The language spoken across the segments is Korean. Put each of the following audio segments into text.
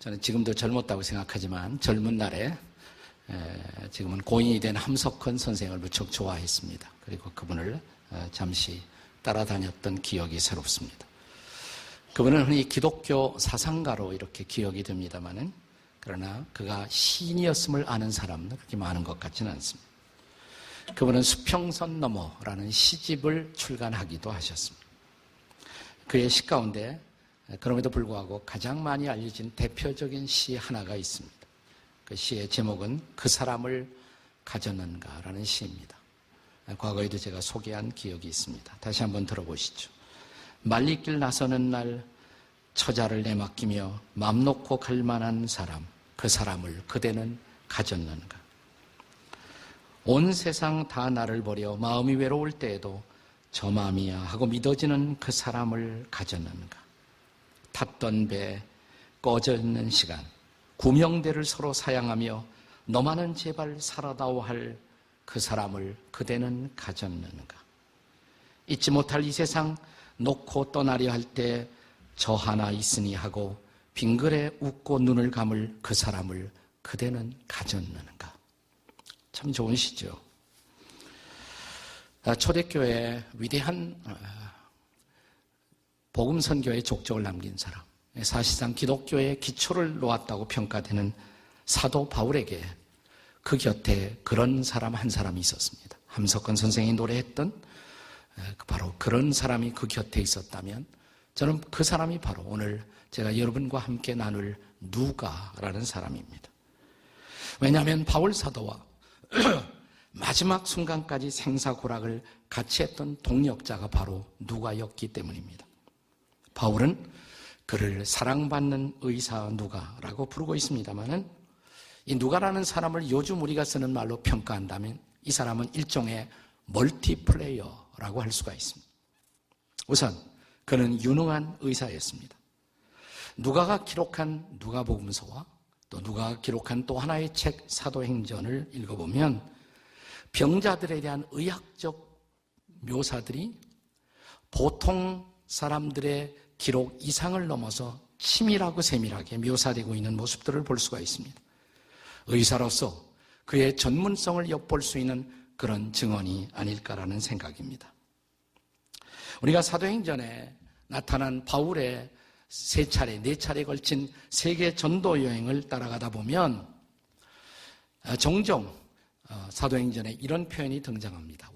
저는 지금도 젊었다고 생각하지만 젊은 날에 지금은 고인이 된 함석헌 선생을 무척 좋아했습니다. 그리고 그분을 잠시 따라다녔던 기억이 새롭습니다. 그분은 흔히 기독교 사상가로 이렇게 기억이 됩니다마는 그러나 그가 시인이었음을 아는 사람은 그렇게 많은 것 같지는 않습니다. 그분은 수평선 너머라는 시집을 출간하기도 하셨습니다. 그의 시 가운데 그럼에도 불구하고 가장 많이 알려진 대표적인 시 하나가 있습니다. 그 시의 제목은 그 사람을 가졌는가라는 시입니다. 과거에도 제가 소개한 기억이 있습니다. 다시 한번 들어보시죠. 말리길 나서는 날 처자를 내맡기며 맘 놓고 갈 만한 사람, 그 사람을 그대는 가졌는가. 온 세상 다 나를 버려 마음이 외로울 때에도 저 마음이야 하고 믿어지는 그 사람을 가졌는가. 탔던 배, 꺼져 있는 시간, 구명대를 서로 사양하며 너만은 제발 살아다오 할 그 사람을 그대는 가졌는가. 잊지 못할 이 세상 놓고 떠나려 할 때 저 하나 있으니 하고 빙그레 웃고 눈을 감을 그 사람을 그대는 가졌는가. 참 좋은 시죠. 초대교회 위대한 복음선교의 족적을 남긴 사람, 사실상 기독교의 기초를 놓았다고 평가되는 사도 바울에게 그 곁에 그런 사람 한 사람이 있었습니다. 함석헌 선생이 노래했던 바로 그런 사람이 그 곁에 있었다면 저는 그 사람이 바로 오늘 제가 여러분과 함께 나눌 누가라는 사람입니다. 왜냐하면 바울 사도와 마지막 순간까지 생사고락을 같이 했던 동역자가 바로 누가였기 때문입니다. 바울은 그를 사랑받는 의사 누가라고 부르고 있습니다만은 이 누가라는 사람을 요즘 우리가 쓰는 말로 평가한다면 이 사람은 일종의 멀티플레이어라고 할 수가 있습니다. 우선 그는 유능한 의사였습니다. 누가가 기록한 누가복음서와 또 누가가 기록한 또 하나의 책 사도행전을 읽어보면 병자들에 대한 의학적 묘사들이 보통 사람들의 기록 이상을 넘어서 치밀하고 세밀하게 묘사되고 있는 모습들을 볼 수가 있습니다. 의사로서 그의 전문성을 엿볼 수 있는 그런 증언이 아닐까라는 생각입니다. 우리가 사도행전에 나타난 바울의 네 차례에 걸친 세계 전도 여행을 따라가다 보면 종종 사도행전에 이런 표현이 등장합니다.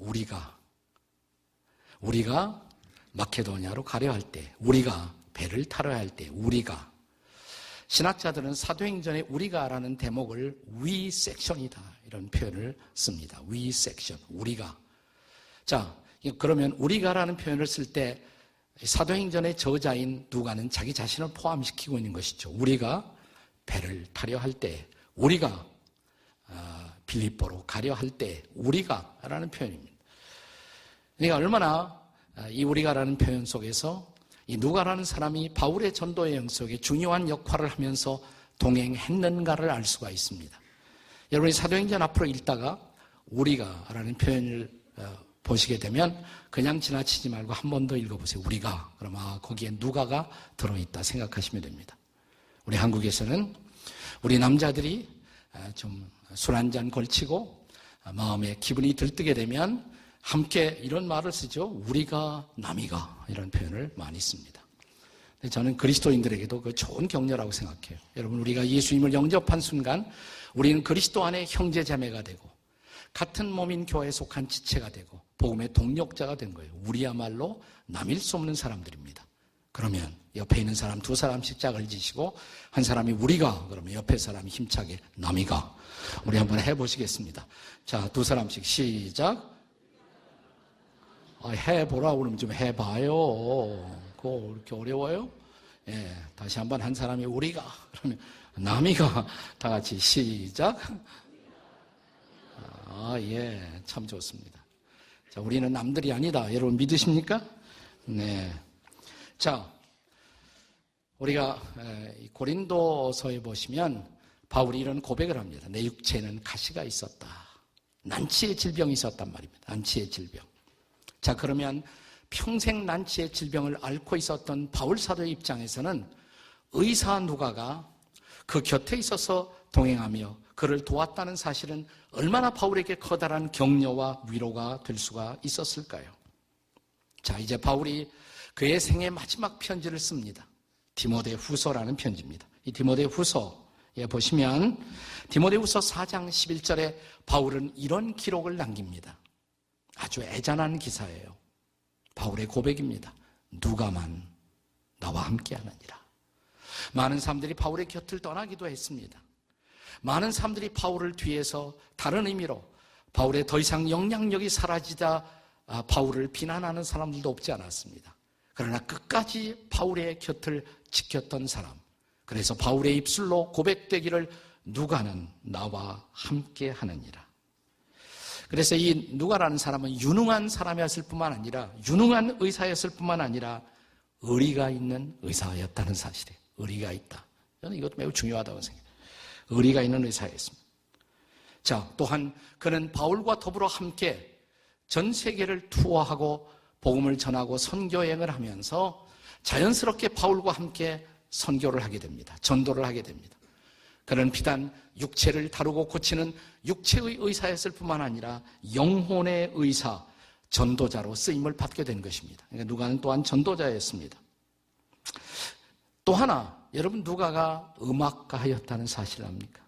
우리가 마케도니아로 가려 할 때, 우리가 배를 타려 할 때, 우리가. 신학자들은 사도행전에 우리가라는 대목을 we section이다 이런 표현을 씁니다. we section, 우리가. 자, 그러면 우리가라는 표현을 쓸 때 사도행전의 저자인 누가는 자기 자신을 포함시키고 있는 것이죠. 우리가 배를 타려 할 때, 우리가 빌립보로 가려 할 때, 우리가라는 표현입니다. 그러니까 얼마나 이 우리가라는 표현 속에서 이 누가라는 사람이 바울의 전도 여행 속에 중요한 역할을 하면서 동행했는가를 알 수가 있습니다. 여러분이 사도행전 앞으로 읽다가 우리가라는 표현을 보시게 되면 그냥 지나치지 말고 한 번 더 읽어보세요. 우리가. 그럼 거기에 누가가 들어있다 생각하시면 됩니다. 우리 한국에서는 우리 남자들이 좀 술 한 잔 걸치고 마음에 기분이 들뜨게 되면 함께 이런 말을 쓰죠. 우리가 남이가 이런 표현을 많이 씁니다. 저는 그리스도인들에게도 그 좋은 격려라고 생각해요. 여러분 우리가 예수님을 영접한 순간 우리는 그리스도 안에 형제자매가 되고 같은 몸인 교회에 속한 지체가 되고 복음의 동력자가 된 거예요. 우리야말로 남일 수 없는 사람들입니다. 그러면 옆에 있는 사람 두 사람씩 짝을 지시고 한 사람이 우리가 그러면 옆에 사람이 힘차게 남이가. 우리 한번 해보시겠습니다. 자, 두 사람씩 시작. 해보라고 그러면 좀 해봐요. 그거 그렇게 어려워요? 예, 다시 한번 한 사람이 우리가 그러면 남이가 다 같이 시작. 예, 참 좋습니다. 자, 우리는 남들이 아니다. 여러분 믿으십니까? 네. 자, 우리가 고린도서에 보시면 바울이 이런 고백을 합니다. 내 육체는 가시가 있었다. 난치의 질병이 있었단 말입니다. 난치의 질병. 자, 그러면 평생 난치의 질병을 앓고 있었던 바울 사도의 입장에서는 의사 누가가 그 곁에 있어서 동행하며 그를 도왔다는 사실은 얼마나 바울에게 커다란 격려와 위로가 될 수가 있었을까요? 자, 이제 바울이 그의 생애 마지막 편지를 씁니다. 디모데후서라는 편지입니다. 이 디모데후서에 보시면 디모데후서 4장 11절에 바울은 이런 기록을 남깁니다. 아주 애잔한 기사예요. 바울의 고백입니다. 누가만 나와 함께하느니라. 많은 사람들이 바울의 곁을 떠나기도 했습니다. 많은 사람들이 바울을 뒤에서 다른 의미로 바울의 더 이상 영향력이 사라지자 바울을 비난하는 사람들도 없지 않았습니다. 그러나 끝까지 바울의 곁을 지켰던 사람, 그래서 바울의 입술로 고백되기를 누가는 나와 함께하느니라. 그래서 이 누가라는 사람은 유능한 사람이었을 뿐만 아니라 유능한 의사였을 뿐만 아니라 의리가 있는 의사였다는 사실이에요. 의리가 있다. 저는 이것도 매우 중요하다고 생각해요. 의리가 있는 의사였습니다. 자, 또한 그는 바울과 더불어 함께 전 세계를 투어하고 복음을 전하고 선교여행을 하면서 자연스럽게 바울과 함께 선교를 하게 됩니다. 전도를 하게 됩니다. 그는 비단 육체를 다루고 고치는 육체의 의사였을 뿐만 아니라 영혼의 의사, 전도자로 쓰임을 받게 된 것입니다. 그러니까 누가는 또한 전도자였습니다. 또 하나, 여러분 누가가 음악가였다는 사실을 압니까?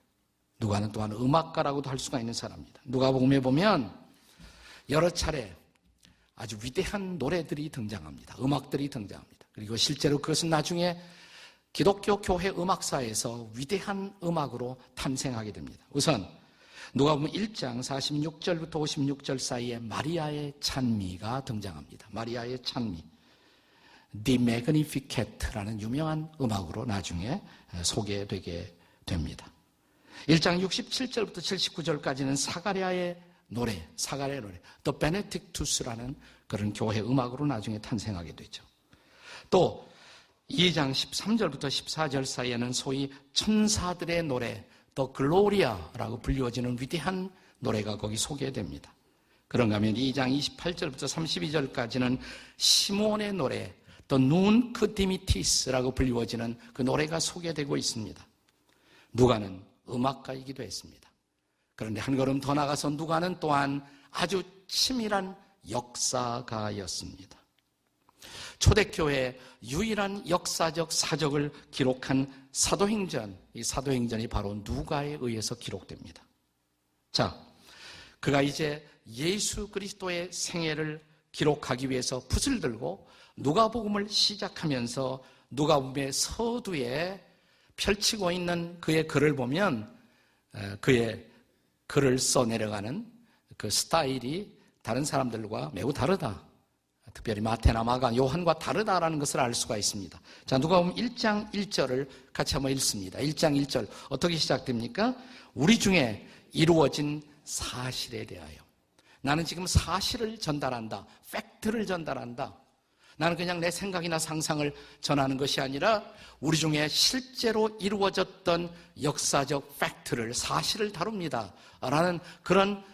누가는 또한 음악가라고도 할 수가 있는 사람입니다. 누가복음에 보면 여러 차례 아주 위대한 노래들이 등장합니다. 음악들이 등장합니다. 그리고 실제로 그것은 나중에 기독교 교회 음악사에서 위대한 음악으로 탄생하게 됩니다. 우선 누가복음 1장 46절부터 56절 사이에 마리아의 찬미가 등장합니다. 마리아의 찬미, The Magnificat라는 유명한 음악으로 나중에 소개되게 됩니다. 1장 67절부터 79절까지는 사가랴의 노래, The Benedictus라는 그런 교회 음악으로 나중에 탄생하게 되죠. 또 2장 13절부터 14절 사이에는 소위 천사들의 노래, The Gloria라고 불리워지는 위대한 노래가 거기 소개됩니다. 그런가 하면 2장 28절부터 32절까지는 시몬의 노래, The Nunc Dimittis라고 불리워지는 그 노래가 소개되고 있습니다. 누가는 음악가이기도 했습니다. 그런데 한 걸음 더 나가서 누가는 또한 아주 치밀한 역사가였습니다. 초대교회의 유일한 역사적 사적을 기록한 사도행전, 이 사도행전이 바로 누가에 의해서 기록됩니다. 자, 그가 이제 예수 그리스도의 생애를 기록하기 위해서 붓을 들고 누가복음을 시작하면서 누가복음의 서두에 펼치고 있는 그의 글을 보면 그의 글을 써내려가는 그 스타일이 다른 사람들과 매우 다르다. 특별히 마태나 마가, 요한과 다르다라는 것을 알 수가 있습니다. 자, 누가복음 1장 1절을 같이 한번 읽습니다. 1장 1절 어떻게 시작됩니까? 우리 중에 이루어진 사실에 대하여. 나는 지금 사실을 전달한다. 팩트를 전달한다. 나는 그냥 내 생각이나 상상을 전하는 것이 아니라 우리 중에 실제로 이루어졌던 역사적 팩트를, 사실을 다룹니다. 라는 그런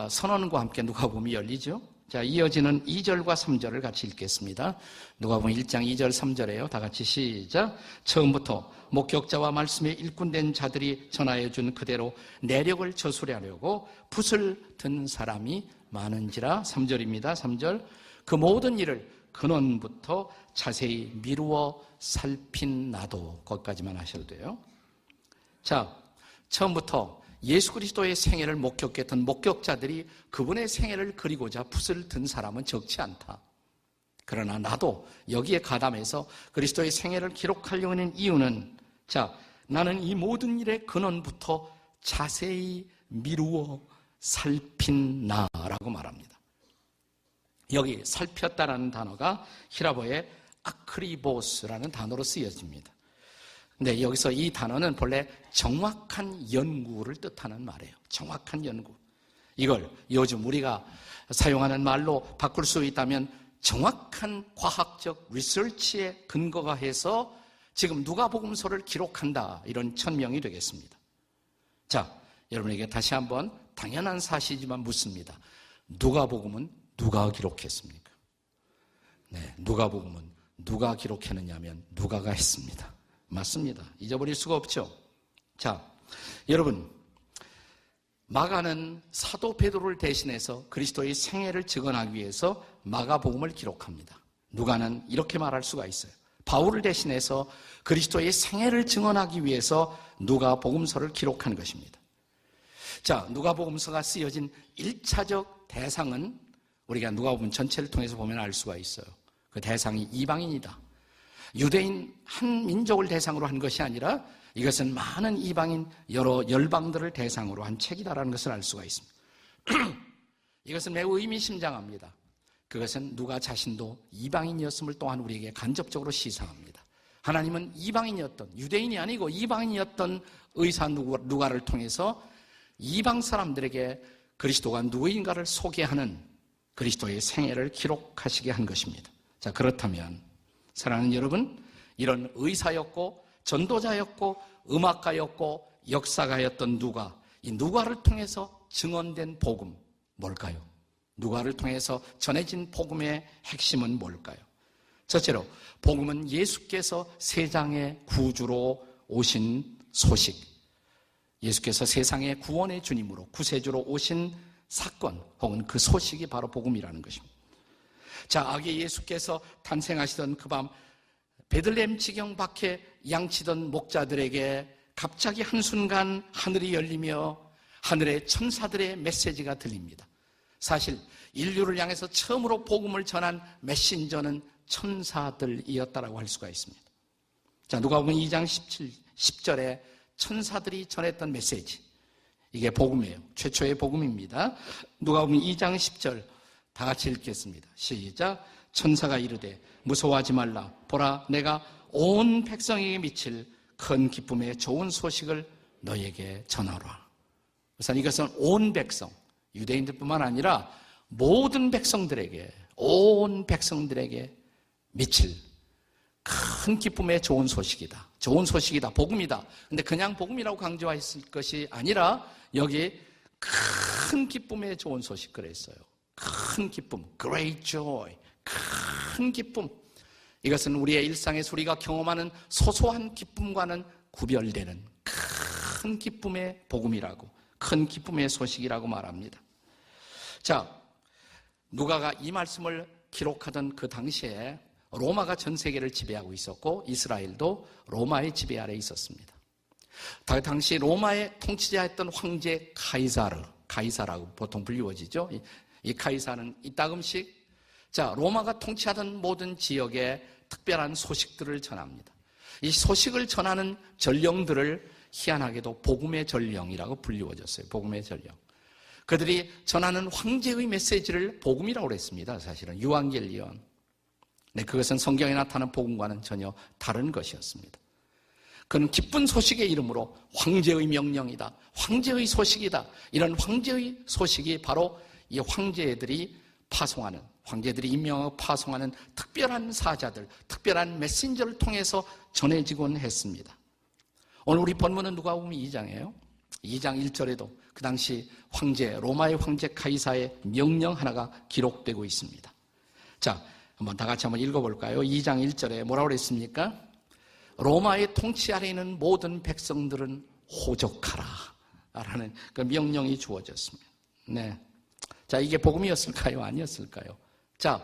선언과 함께 누가복음이 열리죠. 자, 이어지는 2절과 3절을 같이 읽겠습니다. 누가복음 1장 2절 3절에요. 다 같이 시작. 처음부터 목격자와 말씀에 일꾼된 자들이 전하여 준 그대로 내력을 저술하려고 붓을 든 사람이 많은지라. 3절입니다. 3절. 그 모든 일을 근원부터 자세히 미루어 살핀 나도. 거기까지만 하셔도 돼요. 자, 처음부터 예수 그리스도의 생애를 목격했던 목격자들이 그분의 생애를 그리고자 붓을 든 사람은 적지 않다. 그러나 나도 여기에 가담해서 그리스도의 생애를 기록하려고 하는 이유는, 자, 나는 이 모든 일의 근원부터 자세히 미루어 살핀 나라고 말합니다. 여기 살폈다라는 단어가 히라보의 아크리보스라는 단어로 쓰여집니다. 근데 여기서 이 단어는 본래 정확한 연구를 뜻하는 말이에요. 정확한 연구. 이걸 요즘 우리가 사용하는 말로 바꿀 수 있다면 정확한 과학적 리서치에 근거가 해서 지금 누가복음서를 기록한다, 이런 천명이 되겠습니다. 자, 여러분에게 다시 한번 당연한 사실이지만 묻습니다. 누가복음은 누가 기록했습니까? 네, 누가복음은 누가 기록했느냐면 누가가 했습니다. 맞습니다. 잊어버릴 수가 없죠. 자, 여러분, 마가는 사도 베드로를 대신해서 그리스도의 생애를 증언하기 위해서 마가복음을 기록합니다. 누가는 이렇게 말할 수가 있어요. 바울을 대신해서 그리스도의 생애를 증언하기 위해서 누가복음서를 기록한 것입니다. 자, 누가복음서가 쓰여진 1차적 대상은 우리가 누가복음 전체를 통해서 보면 알 수가 있어요. 그 대상이 이방인이다. 유대인 한 민족을 대상으로 한 것이 아니라 이것은 많은 이방인 여러 열방들을 대상으로 한 책이다라는 것을 알 수가 있습니다. 이것은 매우 의미심장합니다. 그것은 누가 자신도 이방인이었음을 또한 우리에게 간접적으로 시사합니다. 하나님은 이방인이었던, 유대인이 아니고 이방인이었던 의사 누가를 통해서 이방 사람들에게 그리스도가 누구인가를 소개하는 그리스도의 생애를 기록하시게 한 것입니다. 자, 그렇다면 사랑하는 여러분, 이런 의사였고 전도자였고 음악가였고 역사가였던 누가, 이 누가를 통해서 증언된 복음 뭘까요? 누가를 통해서 전해진 복음의 핵심은 뭘까요? 첫째로 복음은 예수께서 세상의 구주로 오신 소식, 예수께서 세상의 구원의 주님으로 구세주로 오신 사건 혹은 그 소식이 바로 복음이라는 것입니다. 자, 아기 예수께서 탄생하시던 그 밤 베들레헴 지경 밖에 양치던 목자들에게 갑자기 한순간 하늘이 열리며 하늘의 천사들의 메시지가 들립니다. 사실 인류를 향해서 처음으로 복음을 전한 메신저는 천사들이었다라고 할 수가 있습니다. 자, 누가복음 2장 10절에 천사들이 전했던 메시지, 이게 복음이에요. 최초의 복음입니다. 누가복음 2장 10절 다 같이 읽겠습니다. 시작. 천사가 이르되 무서워하지 말라. 보라, 내가 온 백성에게 미칠 큰 기쁨의 좋은 소식을 너에게 전하라. 우선 이것은 온 백성, 유대인들뿐만 아니라 모든 백성들에게, 온 백성들에게 미칠 큰 기쁨의 좋은 소식이다. 좋은 소식이다. 복음이다. 근데 그냥 복음이라고 강조했을 것이 아니라 여기 큰 기쁨의 좋은 소식 그랬어요. 큰 기쁨, great joy, 큰 기쁨. 이것은 우리의 일상에서 우리가 경험하는 소소한 기쁨과는 구별되는 큰 기쁨의 복음이라고, 큰 기쁨의 소식이라고 말합니다. 자, 누가가 이 말씀을 기록하던 그 당시에 로마가 전 세계를 지배하고 있었고 이스라엘도 로마의 지배 아래에 있었습니다. 당시 로마의 통치자였던 황제 가이사라고 보통 불리워지죠. 이 가이사는 이따금씩 자, 로마가 통치하던 모든 지역에 특별한 소식들을 전합니다. 이 소식을 전하는 전령들을 희한하게도 복음의 전령이라고 불리워졌어요. 복음의 전령. 그들이 전하는 황제의 메시지를 복음이라고 그랬습니다. 사실은 유앙겔리온. 네, 그것은 성경에 나타난 복음과는 전혀 다른 것이었습니다. 그는 기쁜 소식의 이름으로 황제의 명령이다, 황제의 소식이다, 이런 황제의 소식이 바로 이 황제들이 파송하는, 황제들이 임명하고 파송하는 특별한 사자들, 특별한 메신저를 통해서 전해지곤 했습니다. 오늘 우리 본문은 누가복음 2장이에요. 2장 1절에도 그 당시 황제, 로마의 황제 가이사의 명령 하나가 기록되고 있습니다. 자, 한번 다 같이 한번 읽어볼까요? 2장 1절에 뭐라고 그랬습니까? 로마의 통치 아래에 있는 모든 백성들은 호족하라 라는 그 명령이 주어졌습니다. 네. 자, 이게 복음이었을까요? 아니었을까요? 자,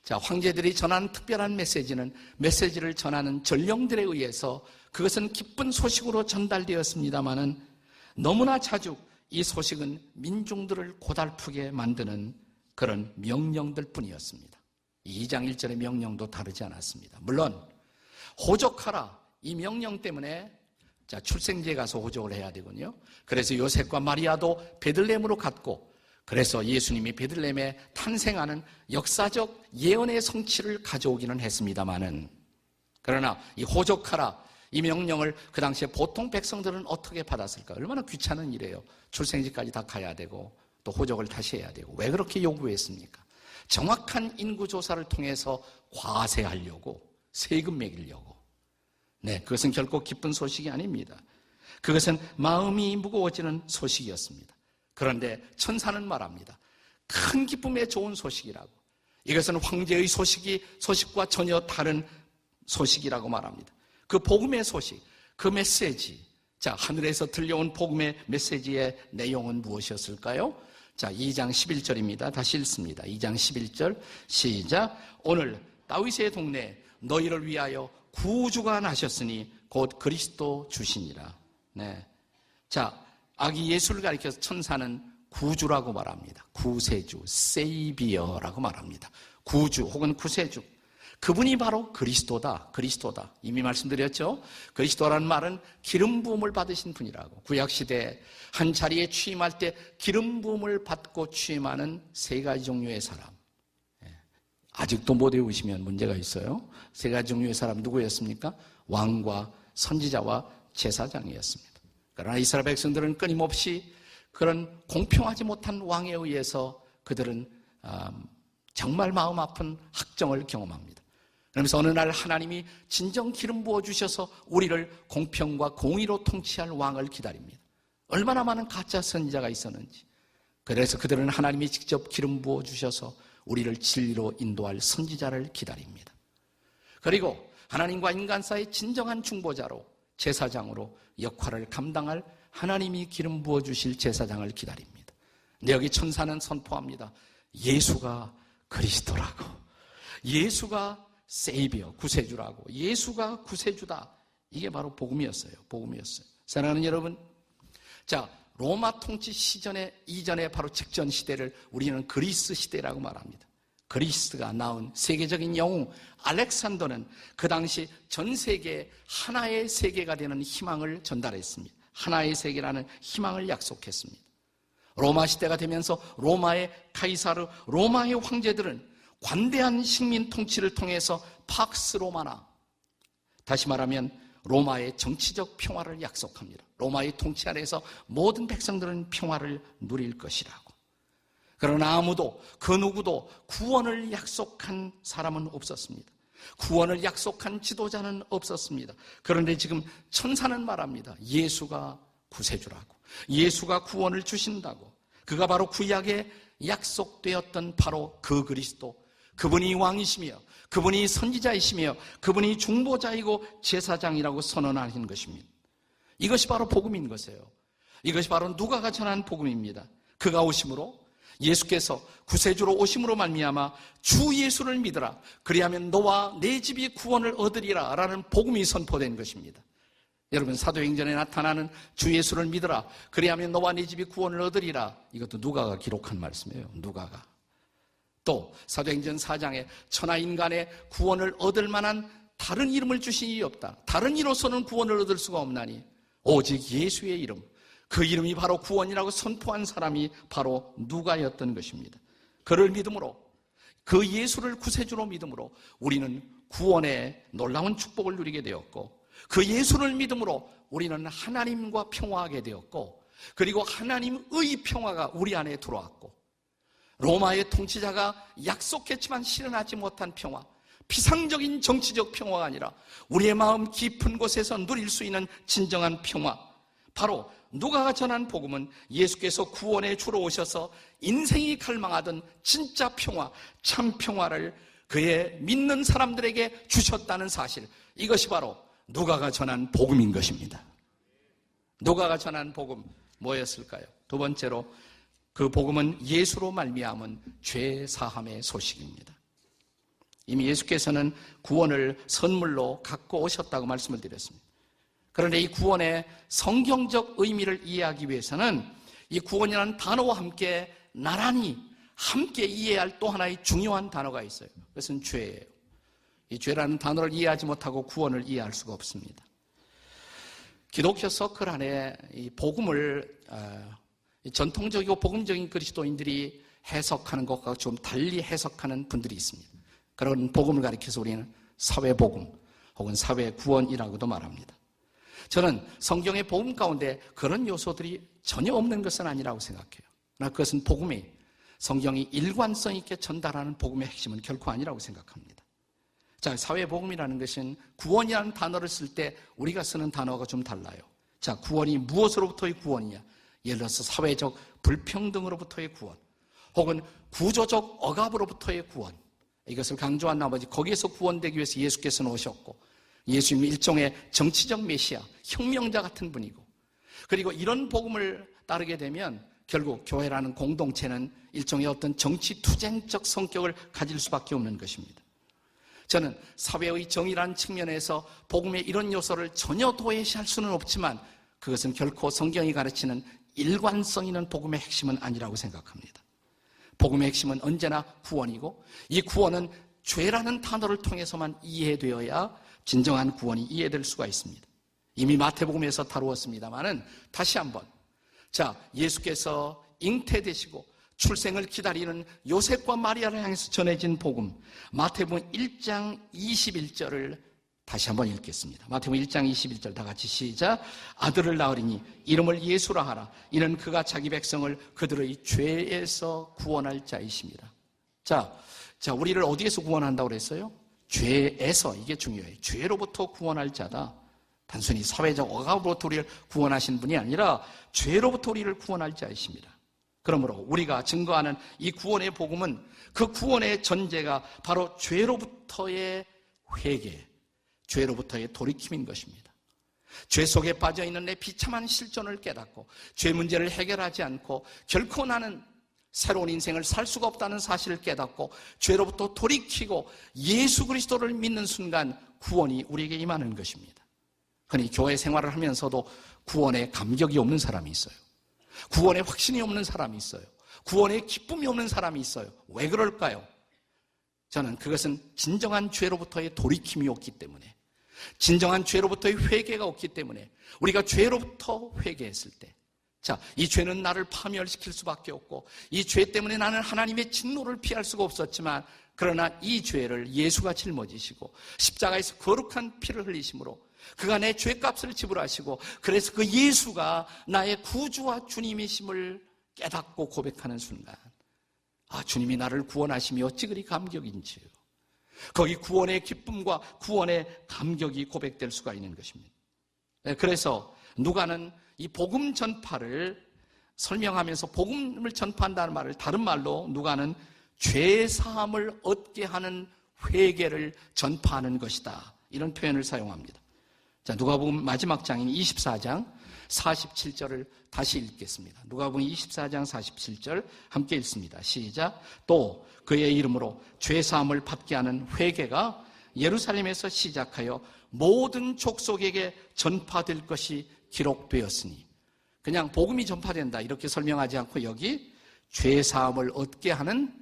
황제들이 전하는 특별한 메시지는 메시지를 전하는 전령들에 의해서 그것은 기쁜 소식으로 전달되었습니다마는 너무나 자주 이 소식은 민중들을 고달프게 만드는 그런 명령들 뿐이었습니다. 2장 1절의 명령도 다르지 않았습니다. 물론 호족하라, 이 명령 때문에 자, 출생지에 가서 호족을 해야 되군요. 그래서 요셉과 마리아도 베들레헴으로 갔고, 그래서 예수님이 베들레헴에 탄생하는 역사적 예언의 성취를 가져오기는 했습니다마는, 그러나 이 호족하라, 이 명령을 그 당시에 보통 백성들은 어떻게 받았을까? 얼마나 귀찮은 일이에요. 출생지까지 다 가야 되고 또 호족을 다시 해야 되고. 왜 그렇게 요구했습니까? 정확한 인구조사를 통해서 과세하려고, 세금 매기려고. 네, 그것은 결코 기쁜 소식이 아닙니다. 그것은 마음이 무거워지는 소식이었습니다. 그런데 천사는 말합니다. 큰 기쁨의 좋은 소식이라고. 이것은 황제의 소식과 전혀 다른 소식이라고 말합니다. 그 복음의 소식, 그 메시지. 자, 하늘에서 들려온 복음의 메시지의 내용은 무엇이었을까요? 자, 2장 11절입니다. 다시 읽습니다. 2장 11절 시작. 오늘 다윗의 동네에 너희를 위하여 구주가 나셨으니 곧 그리스도 주시니라. 네. 자, 아기 예수를 가리켜서 천사는 구주라고 말합니다. 구세주, 세이비어라고 말합니다. 구주 혹은 구세주. 그분이 바로 그리스도다. 그리스도다. 이미 말씀드렸죠. 그리스도라는 말은 기름 부음을 받으신 분이라고. 구약시대에 한 자리에 취임할 때 기름 부음을 받고 취임하는 세 가지 종류의 사람. 아직도 못 외우시면 문제가 있어요. 세 가지 종류의 사람 누구였습니까? 왕과 선지자와 제사장이었습니다. 그러나 이스라엘 백성들은 끊임없이 그런 공평하지 못한 왕에 의해서 그들은 정말 마음 아픈 학정을 경험합니다. 그러면서 어느 날 하나님이 진정 기름 부어주셔서 우리를 공평과 공의로 통치할 왕을 기다립니다. 얼마나 많은 가짜 선지자가 있었는지. 그래서 그들은 하나님이 직접 기름 부어주셔서 우리를 진리로 인도할 선지자를 기다립니다. 그리고 하나님과 인간 사이의 진정한 중보자로 제사장으로 역할을 감당할 하나님이 기름 부어주실 제사장을 기다립니다. 근데 여기 천사는 선포합니다. 예수가 그리스도라고. 예수가 세이비어, 구세주라고. 예수가 구세주다. 이게 바로 복음이었어요. 복음이었어요. 사랑하는 여러분, 자, 로마 통치 이전에 바로 직전 시대를 우리는 그리스 시대라고 말합니다. 그리스가 낳은 세계적인 영웅 알렉산더는 그 당시 전 세계에 하나의 세계가 되는 희망을 전달했습니다. 하나의 세계라는 희망을 약속했습니다. 로마 시대가 되면서 로마의 카이사르, 로마의 황제들은 관대한 식민 통치를 통해서 팍스 로마나, 다시 말하면 로마의 정치적 평화를 약속합니다. 로마의 통치 아래에서 모든 백성들은 평화를 누릴 것이라고. 그러나 아무도, 그 누구도 구원을 약속한 사람은 없었습니다. 구원을 약속한 지도자는 없었습니다. 그런데 지금 천사는 말합니다. 예수가 구세주라고. 예수가 구원을 주신다고. 그가 바로 구약에 약속되었던 바로 그 그리스도. 그분이 왕이시며 그분이 선지자이시며 그분이 중보자이고 제사장이라고 선언하신 것입니다. 이것이 바로 복음인 것이에요. 이것이 바로 누가가 전한 복음입니다. 그가 오심으로, 예수께서 구세주로 오심으로 말미암아 주 예수를 믿으라. 그리하면 너와 내 집이 구원을 얻으리라 라는 복음이 선포된 것입니다. 여러분, 사도행전에 나타나는 주 예수를 믿으라. 그리하면 너와 네 집이 구원을 얻으리라. 이것도 누가가 기록한 말씀이에요. 누가가. 또 사도행전 4장에 천하 인간의 구원을 얻을 만한 다른 이름을 주신 이이 없다. 다른 이로서는 구원을 얻을 수가 없나니 오직 예수의 이름. 그 이름이 바로 구원이라고 선포한 사람이 바로 누가였던 것입니다. 그를 믿음으로, 그 예수를 구세주로 믿음으로 우리는 구원의 놀라운 축복을 누리게 되었고, 그 예수를 믿음으로 우리는 하나님과 평화하게 되었고, 그리고 하나님의 평화가 우리 안에 들어왔고, 로마의 통치자가 약속했지만 실현하지 못한 평화, 피상적인 정치적 평화가 아니라 우리의 마음 깊은 곳에서 누릴 수 있는 진정한 평화, 바로 누가가 전한 복음은 예수께서 구원의 주로 오셔서 인생이 갈망하던 진짜 평화, 참 평화를 그의 믿는 사람들에게 주셨다는 사실, 이것이 바로 누가가 전한 복음인 것입니다. 누가가 전한 복음 뭐였을까요? 두 번째로, 그 복음은 예수로 말미암은 죄 사함의 소식입니다. 이미 예수께서는 구원을 선물로 갖고 오셨다고 말씀을 드렸습니다. 그런데 이 구원의 성경적 의미를 이해하기 위해서는 이 구원이라는 단어와 함께 나란히 함께 이해할 또 하나의 중요한 단어가 있어요. 그것은 죄예요. 이 죄라는 단어를 이해하지 못하고 구원을 이해할 수가 없습니다. 기독교 서클 안에 이 복음을 전통적이고 복음적인 그리스도인들이 해석하는 것과 좀 달리 해석하는 분들이 있습니다. 그런 복음을 가리켜서 우리는 사회복음 혹은 사회구원이라고도 말합니다. 저는 성경의 복음 가운데 그런 요소들이 전혀 없는 것은 아니라고 생각해요. 그러나 그것은 복음이, 성경이 일관성 있게 전달하는 복음의 핵심은 결코 아니라고 생각합니다. 자, 사회복음이라는 것은 구원이라는 단어를 쓸 때 우리가 쓰는 단어가 좀 달라요. 자, 구원이 무엇으로부터의 구원이냐? 예를 들어서 사회적 불평등으로부터의 구원, 혹은 구조적 억압으로부터의 구원, 이것을 강조한 나머지 거기에서 구원되기 위해서 예수께서는 오셨고, 예수님은 일종의 정치적 메시아, 혁명자 같은 분이고, 그리고 이런 복음을 따르게 되면 결국 교회라는 공동체는 일종의 어떤 정치 투쟁적 성격을 가질 수밖에 없는 것입니다. 저는 사회의 정의라는 측면에서 복음의 이런 요소를 전혀 도외시할 수는 없지만 그것은 결코 성경이 가르치는 일관성 있는 복음의 핵심은 아니라고 생각합니다. 복음의 핵심은 언제나 구원이고 이 구원은 죄라는 단어를 통해서만 이해되어야 진정한 구원이 이해될 수가 있습니다. 이미 마태복음에서 다루었습니다마는 다시 한번 예수께서 잉태되시고 출생을 기다리는 요셉과 마리아를 향해서 전해진 복음 마태복음 1장 21절을 다시 한번 읽겠습니다. 마태복음 1장 21절 다 같이 시작. 아들을 낳으리니 이름을 예수라 하라. 이는 그가 자기 백성을 그들의 죄에서 구원할 자이십니다. 우리를 어디에서 구원한다고 그랬어요? 죄에서. 이게 중요해요. 죄로부터 구원할 자다. 단순히 사회적 억압으로부터 우리를 구원하신 분이 아니라 죄로부터 우리를 구원할 자이십니다. 그러므로 우리가 증거하는 이 구원의 복음은 그 구원의 전제가 바로 죄로부터의 회개, 죄로부터의 돌이킴인 것입니다. 죄 속에 빠져있는 내 비참한 실존을 깨닫고 죄 문제를 해결하지 않고 결코 나는 새로운 인생을 살 수가 없다는 사실을 깨닫고 죄로부터 돌이키고 예수 그리스도를 믿는 순간 구원이 우리에게 임하는 것입니다. 흔히 교회 생활을 하면서도 구원에 감격이 없는 사람이 있어요. 구원에 확신이 없는 사람이 있어요. 구원에 기쁨이 없는 사람이 있어요. 왜 그럴까요? 저는 그것은 진정한 죄로부터의 돌이킴이 없기 때문에, 진정한 죄로부터의 회개가 없기 때문에, 우리가 죄로부터 회개했을 때, 이 죄는 나를 파멸시킬 수밖에 없고 이 죄 때문에 나는 하나님의 진노를 피할 수가 없었지만 그러나 이 죄를 예수가 짊어지시고 십자가에서 거룩한 피를 흘리심으로 그가 내 죄값을 지불하시고 그래서 그 예수가 나의 구주와 주님이심을 깨닫고 고백하는 순간 주님이 나를 구원하심이 어찌 그리 감격인지요. 거기 구원의 기쁨과 구원의 감격이 고백될 수가 있는 것입니다. 그래서 누가는 이 복음 전파를 설명하면서 복음을 전파한다는 말을 다른 말로 누가는 죄사함을 얻게 하는 회개를 전파하는 것이다. 이런 표현을 사용합니다. 누가복음 마지막 장인 24장 47절을 다시 읽겠습니다. 누가복음 24장 47절 함께 읽습니다. 시작. 또 그의 이름으로 죄사함을 받게 하는 회개가 예루살렘에서 시작하여 모든 족속에게 전파될 것이 기록되었으니, 그냥 복음이 전파된다 이렇게 설명하지 않고 여기 죄사함을 얻게 하는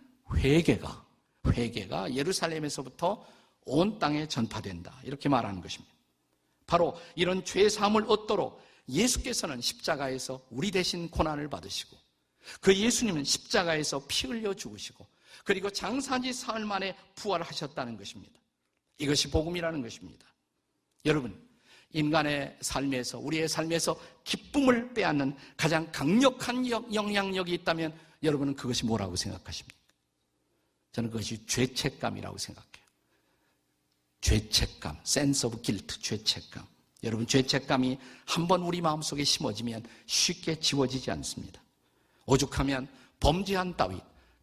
회개가 예루살렘에서부터 온 땅에 전파된다 이렇게 말하는 것입니다. 바로 이런 죄사함을 얻도록 예수께서는 십자가에서 우리 대신 고난을 받으시고 그 예수님은 십자가에서 피 흘려 죽으시고 그리고 장사지 사흘 만에 부활하셨다는 것입니다. 이것이 복음이라는 것입니다. 여러분, 인간의 삶에서, 우리의 삶에서 기쁨을 빼앗는 가장 강력한 영향력이 있다면 여러분은 그것이 뭐라고 생각하십니까? 저는 그것이 죄책감이라고 생각해요. 죄책감, sense of guilt, 죄책감. 여러분, 죄책감이 한번 우리 마음속에 심어지면 쉽게 지워지지 않습니다. 오죽하면 범죄한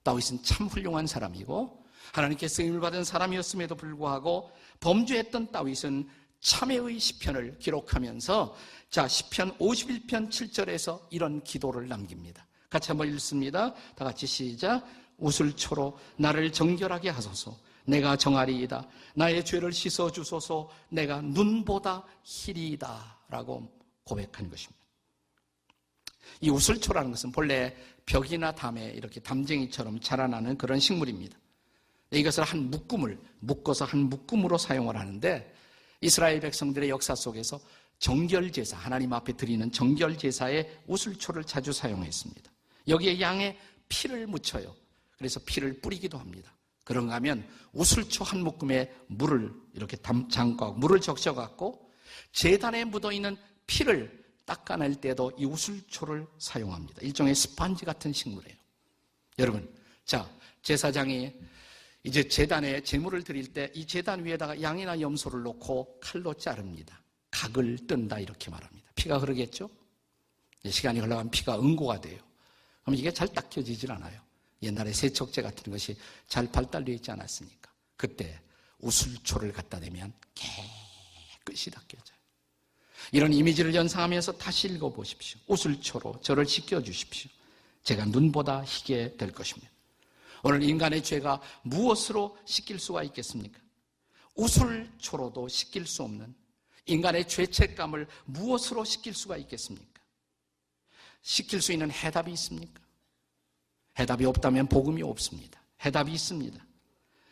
다윗은 참 훌륭한 사람이고 하나님께 쓰임을 받은 사람이었음에도 불구하고 범죄했던 다윗은 참회의 시편을 기록하면서 시편 51편 7절에서 이런 기도를 남깁니다. 같이 한번 읽습니다. 다 같이 시작. 우슬초로 나를 정결하게 하소서. 내가 정하리이다. 나의 죄를 씻어주소서. 내가 눈보다 희리이다 라고 고백한 것입니다. 이 우슬초라는 것은 본래 벽이나 담에 이렇게 담쟁이처럼 자라나는 그런 식물입니다. 이것을 한 묶음을 묶어서 한 묶음으로 사용을 하는데 이스라엘 백성들의 역사 속에서 정결제사, 하나님 앞에 드리는 정결제사에 우슬초를 자주 사용했습니다. 여기에 양의 피를 묻혀요. 그래서 피를 뿌리기도 합니다. 그런가 하면 우슬초 한 묶음에 물을 이렇게 잠궈 물을 적셔갖고 제단에 묻어있는 피를 닦아낼 때도 이 우슬초를 사용합니다. 일종의 스펀지 같은 식물이에요. 여러분, 제사장이 이제 제단에 제물을 드릴 때 이 제단 위에다가 양이나 염소를 놓고 칼로 자릅니다. 각을 뜬다 이렇게 말합니다. 피가 흐르겠죠? 시간이 흘러가면 피가 응고가 돼요. 그럼 이게 잘 닦여지질 않아요. 옛날에 세척제 같은 것이 잘 발달되어 있지 않았으니까. 그때 우슬초를 갖다 대면 깨끗이 닦여져요. 이런 이미지를 연상하면서 다시 읽어보십시오. 우슬초로 저를 씻겨주십시오. 제가 눈보다 희게 될 것입니다. 오늘 인간의 죄가 무엇으로 씻길 수가 있겠습니까? 우슬초로도 씻길 수 없는 인간의 죄책감을 무엇으로 씻길 수가 있겠습니까? 씻길 수 있는 해답이 있습니까? 해답이 없다면 복음이 없습니다. 해답이 있습니다.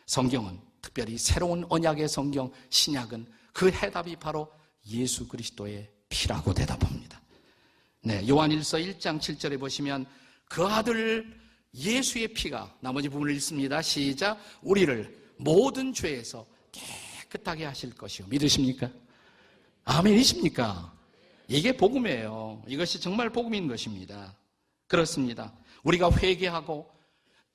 성경은, 특별히 새로운 언약의 성경, 신약은 그 해답이 바로 예수 그리스도의 피라고 대답합니다. 네, 요한일서 1장 7절에 보시면 그 아들 예수의 피가, 나머지 부분을 읽습니다. 시작. 우리를 모든 죄에서 깨끗하게 하실 것이요. 믿으십니까? 아멘이십니까? 이게 복음이에요. 이것이 정말 복음인 것입니다. 그렇습니다. 우리가 회개하고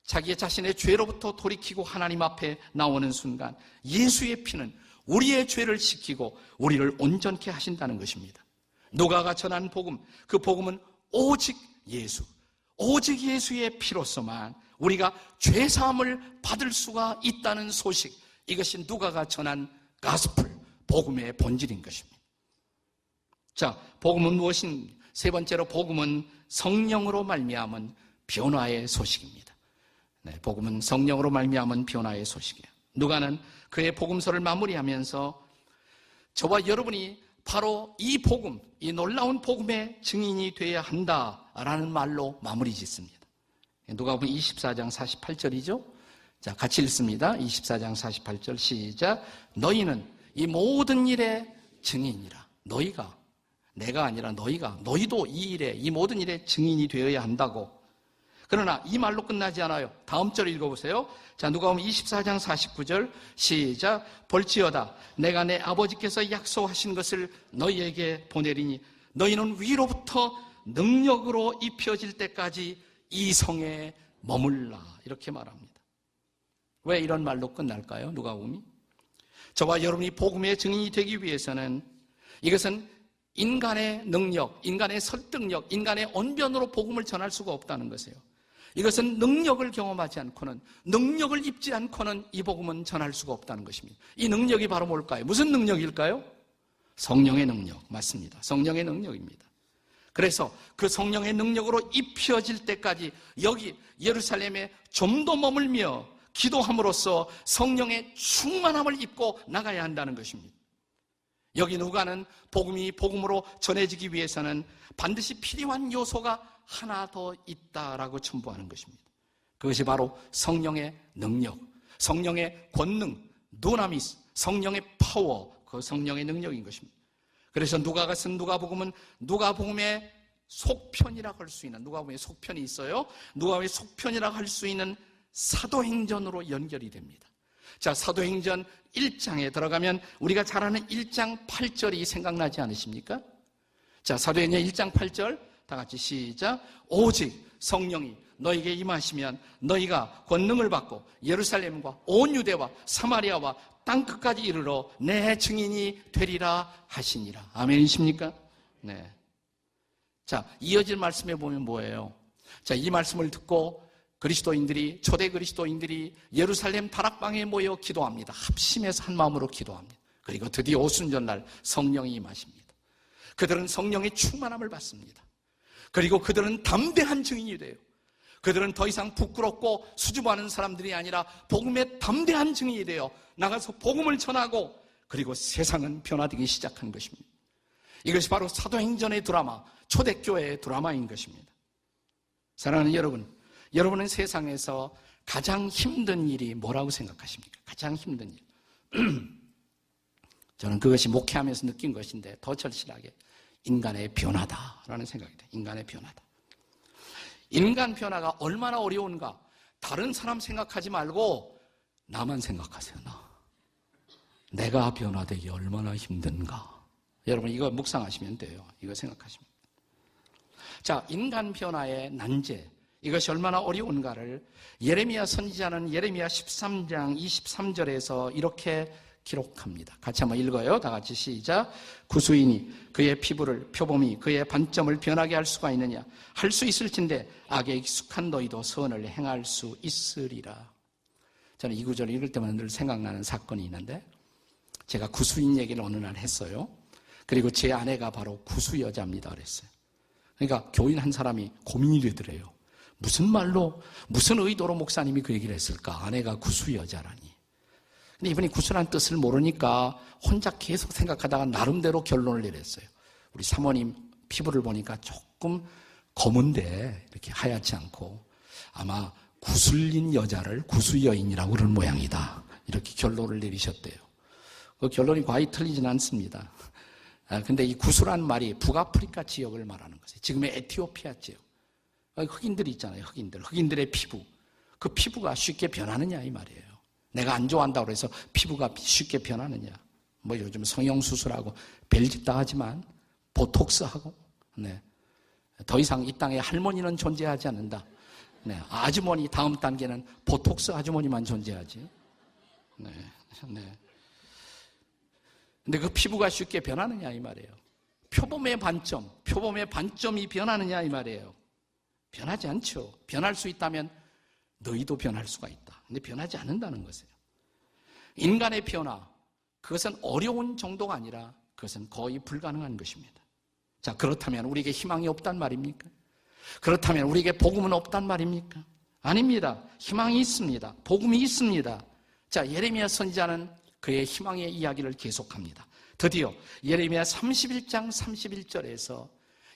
자기 자신의 죄로부터 돌이키고 하나님 앞에 나오는 순간 예수의 피는 우리의 죄를 씻기고 우리를 온전케 하신다는 것입니다. 누가가 전한 복음, 그 복음은 오직 예수, 오직 예수의 피로서만 우리가 죄사함을 받을 수가 있다는 소식, 이것이 누가가 전한 가스펠, 복음의 본질인 것입니다. 자, 복음은 무엇인가? 세 번째로 복음은 성령으로 말미암은 변화의 소식입니다. 네, 복음은 성령으로 말미암은 변화의 소식이에요. 누가는 그의 복음서를 마무리하면서 저와 여러분이 바로 이 복음, 이 놀라운 복음의 증인이 되어야 한다라는 말로 마무리 짓습니다. 누가복음 24장 48절이죠. 자, 같이 읽습니다. 24장 48절 시작. 너희는 이 모든 일의 증인이라. 너희가, 내가 아니라 너희도 이 일에, 이 모든 일의 증인이 되어야 한다고. 그러나 이 말로 끝나지 않아요. 다음 절 읽어보세요. 자, 누가복음 24장 49절 시작. 볼지어다 내가 내 아버지께서 약속하신 것을 너희에게 보내리니 너희는 위로부터 능력으로 입혀질 때까지 이 성에 머물라. 이렇게 말합니다. 왜 이런 말로 끝날까요? 누가복음이? 저와 여러분이 복음의 증인이 되기 위해서는 이것은 인간의 능력, 인간의 설득력, 인간의 언변으로 복음을 전할 수가 없다는 것이에요. 이것은 능력을 경험하지 않고는, 능력을 입지 않고는 이 복음은 전할 수가 없다는 것입니다. 이 능력이 바로 뭘까요? 무슨 능력일까요? 성령의 능력. 맞습니다. 성령의 능력입니다. 그래서 그 성령의 능력으로 입혀질 때까지 여기 예루살렘에 좀 더 머물며 기도함으로써 성령의 충만함을 입고 나가야 한다는 것입니다. 여기 누가는 복음이 복음으로 전해지기 위해서는 반드시 필요한 요소가 하나 더 있다라고 첨부하는 것입니다. 그것이 바로 성령의 능력, 성령의 권능, 두나미스, 성령의 파워, 그 성령의 능력인 것입니다. 그래서 누가가 쓴 누가복음은 누가복음의 속편이라고 할 수 있는, 누가복음의 속편이 있어요. 누가복음의 속편이라고 할 수 있는 사도행전으로 연결이 됩니다. 자, 사도행전 1장에 들어가면 우리가 잘 아는 1장 8절이 생각나지 않으십니까? 자, 사도행전 1장 8절 다 같이 시작. 오직 성령이 너에게 임하시면 너희가 권능을 받고 예루살렘과 온 유대와 사마리아와 땅끝까지 이르러 내 증인이 되리라 하시니라. 아멘이십니까? 네. 자, 이어질 말씀에 보면 뭐예요? 자, 이 말씀을 듣고 그리스도인들이, 초대 그리스도인들이 예루살렘 다락방에 모여 기도합니다. 합심해서 한 마음으로 기도합니다. 그리고 드디어 오순절날 성령이 임하십니다. 그들은 성령의 충만함을 받습니다. 그리고 그들은 담대한 증인이 돼요. 그들은 더 이상 부끄럽고 수줍어하는 사람들이 아니라 복음의 담대한 증인이 되어 나가서 복음을 전하고 그리고 세상은 변화되기 시작한 것입니다. 이것이 바로 사도행전의 드라마, 초대교회의 드라마인 것입니다. 사랑하는 여러분, 여러분은 세상에서 가장 힘든 일이 뭐라고 생각하십니까? 가장 힘든 일. 저는 그것이 목회하면서 느낀 것인데 더 절실하게 인간의 변화다라는 생각이 돼요. 인간의 변화다. 인간 변화가 얼마나 어려운가. 다른 사람 생각하지 말고 나만 생각하세요. 내가 변화되기 얼마나 힘든가. 여러분 이거 묵상하시면 돼요. 이거 생각하시면. 자, 인간 변화의 난제, 이것이 얼마나 어려운가를 예레미야 선지자는 예레미야 13장 23절에서 이렇게 기록합니다. 같이 한번 읽어요. 다 같이 시작. 구수인이 그의 피부를 표범이 그의 반점을 변하게 할 수가 있느냐? 할 수 있을진데 악에 익숙한 너희도 선을 행할 수 있으리라. 저는 이 구절을 읽을 때마다 늘 생각나는 사건이 있는데 제가 구수인 얘기를 어느 날 했어요. 그리고 제 아내가 바로 구수 여자입니다 그랬어요. 그러니까 교인 한 사람이 고민이 되더래요. 무슨 말로, 무슨 의도로 목사님이 그 얘기를 했을까? 아내가 구수 여자라니. 근데 이분이 구수란 뜻을 모르니까 혼자 계속 생각하다가 나름대로 결론을 내렸어요. 우리 사모님 피부를 보니까 조금 검은데 이렇게 하얗지 않고 아마 구슬린 여자를 구수 여인이라고 그러는 모양이다. 이렇게 결론을 내리셨대요. 그 결론이 과히 틀리진 않습니다. 근데 이 구수란 말이 북아프리카 지역을 말하는 거예요. 지금의 에티오피아 지역. 흑인들이 있잖아요. 흑인들의 피부. 그 피부가 쉽게 변하느냐 이 말이에요. 내가 안 좋아한다고 해서 피부가 쉽게 변하느냐. 뭐 요즘 성형수술하고 별짓 다 하지만 보톡스하고 네. 더 이상 이 땅에 할머니는 존재하지 않는다. 네. 아주머니 다음 단계는 보톡스 아주머니만 존재하지. 네. 네. 근데 그 피부가 쉽게 변하느냐 이 말이에요. 표범의 반점이 변하느냐 이 말이에요. 변하지 않죠. 변할 수 있다면 너희도 변할 수가 있다. 근데 변하지 않는다는 것이에요. 인간의 변화, 그것은 어려운 정도가 아니라 그것은 거의 불가능한 것입니다. 자, 그렇다면 우리에게 희망이 없단 말입니까? 그렇다면 우리에게 복음은 없단 말입니까? 아닙니다. 희망이 있습니다. 복음이 있습니다. 자, 예레미야 선지자는 그의 희망의 이야기를 계속합니다. 드디어 예레미야 31장 31절에서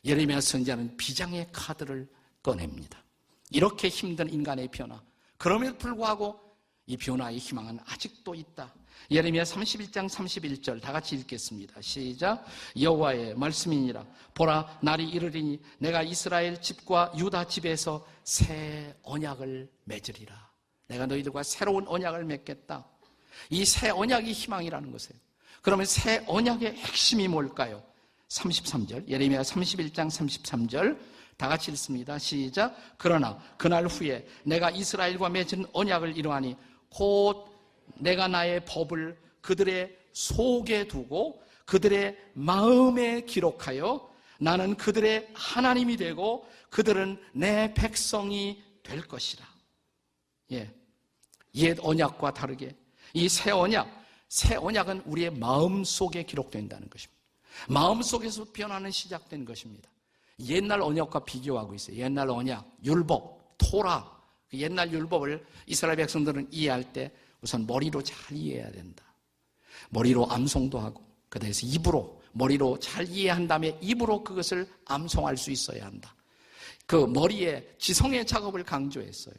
예레미야 선지자는 비장의 카드를 꺼냅니다. 이렇게 힘든 인간의 변화, 그럼에도 불구하고 이 변화의 희망은 아직도 있다. 예레미야 31장 31절 다 같이 읽겠습니다. 시작. 여호와의 말씀이니라. 보라, 날이 이르리니 내가 이스라엘 집과 유다 집에서 새 언약을 맺으리라. 내가 너희들과 새로운 언약을 맺겠다. 이 새 언약이 희망이라는 것이에요. 그러면 새 언약의 핵심이 뭘까요? 33절, 예레미야 31장 33절 다 같이 읽습니다. 시작. 그러나 그날 후에 내가 이스라엘과 맺은 언약을 이루하니 곧 내가 나의 법을 그들의 속에 두고 그들의 마음에 기록하여 나는 그들의 하나님이 되고 그들은 내 백성이 될 것이라. 예, 옛 언약과 다르게 이 새 언약은 우리의 마음 속에 기록된다는 것입니다. 마음 속에서 변화는 시작된 것입니다. 옛날 언약과 비교하고 있어요. 옛날 언약, 율법, 토라. 옛날 율법을 이스라엘 백성들은 이해할 때 우선 머리로 잘 이해해야 된다. 머리로 암송도 하고 그다음에 입으로 머리로 잘 이해한 다음에 입으로 그것을 암송할 수 있어야 한다. 그 머리에 지성의 작업을 강조했어요.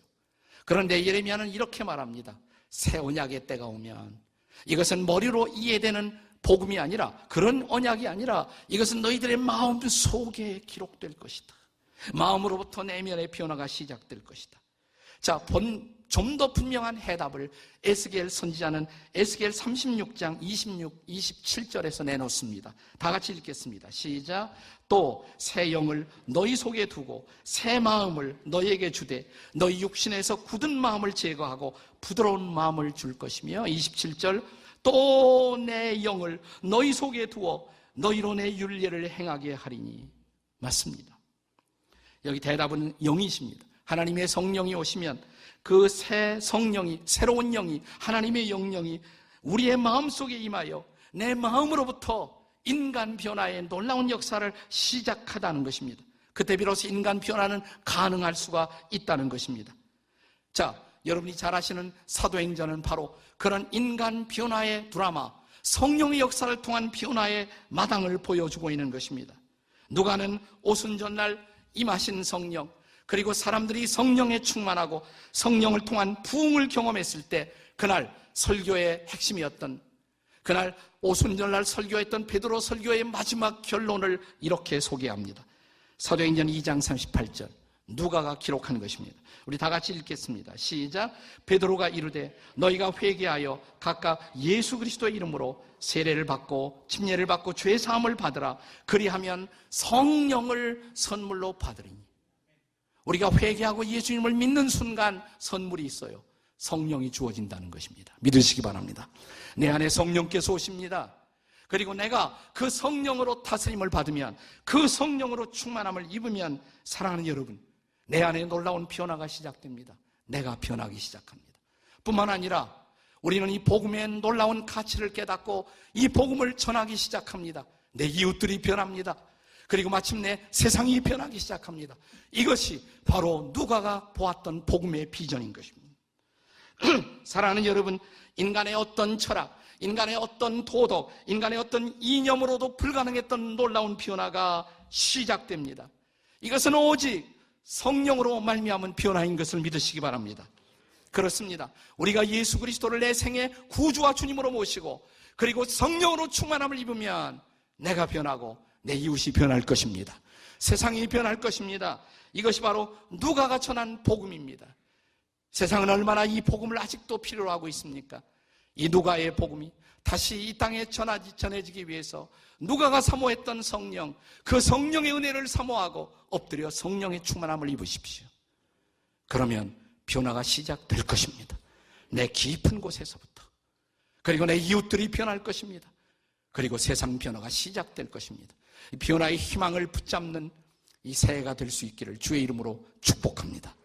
그런데 예레미야는 이렇게 말합니다. 새 언약의 때가 오면 이것은 머리로 이해되는 복음이 아니라 그런 언약이 아니라 이것은 너희들의 마음 속에 기록될 것이다. 마음으로부터 내면의 변화가 시작될 것이다. 자, 좀 더 분명한 해답을 에스겔 선지자는 에스겔 36장 26, 27절에서 내놓습니다. 다 같이 읽겠습니다. 시작. 또 새 영을 너희 속에 두고 새 마음을 너희에게 주되 너희 육신에서 굳은 마음을 제거하고 부드러운 마음을 줄 것이며 27절 또 내 영을 너희 속에 두어 너희로 내 율례를 행하게 하리니. 맞습니다. 여기 대답은 영이십니다. 하나님의 성령이 오시면 그 새 성령이, 새로운 영이, 하나님의 영령이 우리의 마음속에 임하여 내 마음으로부터 인간 변화의 놀라운 역사를 시작하다는 것입니다. 그때 비로소 인간 변화는 가능할 수가 있다는 것입니다. 자, 여러분이 잘 아시는 사도행전은 바로 그런 인간 변화의 드라마, 성령의 역사를 통한 변화의 마당을 보여주고 있는 것입니다. 누가는 오순절날 임하신 성령, 그리고 사람들이 성령에 충만하고 성령을 통한 부흥을 경험했을 때 그날 설교의 핵심이었던, 그날 오순절날 설교했던 베드로 설교의 마지막 결론을 이렇게 소개합니다. 사도행전 2장 38절 누가가 기록한 것입니다. 우리 다 같이 읽겠습니다. 시작. 베드로가 이르되 너희가 회개하여 각각 예수 그리스도의 이름으로 세례를 받고 침례를 받고 죄 사함을 받으라. 그리하면 성령을 선물로 받으리니. 우리가 회개하고 예수님을 믿는 순간 선물이 있어요. 성령이 주어진다는 것입니다. 믿으시기 바랍니다. 내 안에 성령께서 오십니다. 그리고 내가 그 성령으로 다스림을 받으면, 그 성령으로 충만함을 입으면 사랑하는 여러분, 내 안에 놀라운 변화가 시작됩니다. 내가 변하기 시작합니다. 뿐만 아니라 우리는 이 복음의 놀라운 가치를 깨닫고 이 복음을 전하기 시작합니다. 내 이웃들이 변합니다. 그리고 마침내 세상이 변하기 시작합니다. 이것이 바로 누가가 보았던 복음의 비전인 것입니다. 사랑하는 여러분, 인간의 어떤 철학, 인간의 어떤 도덕, 인간의 어떤 이념으로도 불가능했던 놀라운 변화가 시작됩니다. 이것은 오직 성령으로 말미암은 변화인 것을 믿으시기 바랍니다. 그렇습니다. 우리가 예수 그리스도를 내 생애 구주와 주님으로 모시고 그리고 성령으로 충만함을 입으면 내가 변하고 내 이웃이 변할 것입니다. 세상이 변할 것입니다. 이것이 바로 누가가 전한 복음입니다. 세상은 얼마나 이 복음을 아직도 필요로 하고 있습니까? 이 누가의 복음이 다시 이 땅에 전해지기 위해서 누가가 사모했던 성령, 그 성령의 은혜를 사모하고 엎드려 성령의 충만함을 입으십시오. 그러면 변화가 시작될 것입니다. 내 깊은 곳에서부터. 그리고 내 이웃들이 변할 것입니다. 그리고 세상 변화가 시작될 것입니다. 이 변화의 희망을 붙잡는 이 새해가 될 수 있기를 주의 이름으로 축복합니다.